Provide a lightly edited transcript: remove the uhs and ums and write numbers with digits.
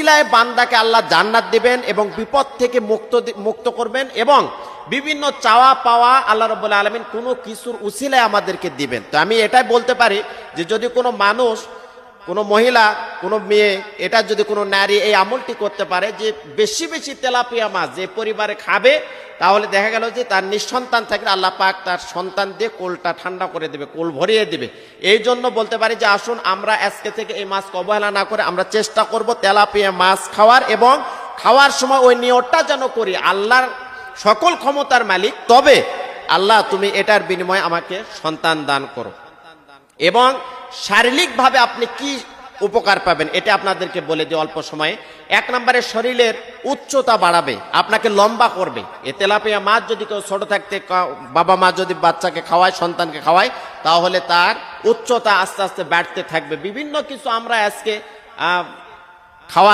উসিলায় বান্দাকে আল্লাহ জান্নাত দিবেন এবং বিপদ থেকে মুক্ত করবেন, এবং বিভিন্ন চাওয়া পাওয়া আল্লাহ রাব্বুল আলামিন কোনো কিছুর উসিলায় আমাদেরকে দিবেন। তো আমি এটাই বলতে পারি যে যদি কোনো মানুষ, কোনো মহিলা, কোনো মেয়ে, এটা যদি কোনো নারী এই আমলটি করতে পারে যে বেশি বেশি তেলাপিয়া মাছ যে পরিবারে খাবে, তাহলে দেখা গেল যে তার নিঃসন্তান থাকলে আল্লাহ পাক তার সন্তান দিয়ে কোলটা ঠান্ডা করে দেবে, কোল ভরিয়ে দেবে। এই জন্য বলতে পারি যে আসুন আমরা আজকে থেকে এই মাছকে অবহেলা না করে আমরা চেষ্টা করব তেলাপিয়া মাছ খাওয়ার, এবং খাওয়ার সময় ওই নিয়তটা যেন করি আল্লাহর সকল ক্ষমতার মালিক, তবে আল্লাহ তুমি এটার বিনিময়ে আমাকে সন্তান দান করো। এবং শারীরিকভাবে আপনি কি উপকার পাবেন এটা আপনাদেরকে বলে দিই অল্প সময়ে। এক নম্বরে শরীরের উচ্চতা বাড়াবে, আপনাকে লম্বা করবে। এ তেলাপিয়া মাছ যদি কেউ ছোট থাকতে বাবা মা যদি বাচ্চাকে খাওয়ায়, সন্তানকে খাওয়ায়, তাহলে তার উচ্চতা আস্তে আস্তে বাড়তে থাকবে। বিভিন্ন কিছু আমরা আজকে খাওয়া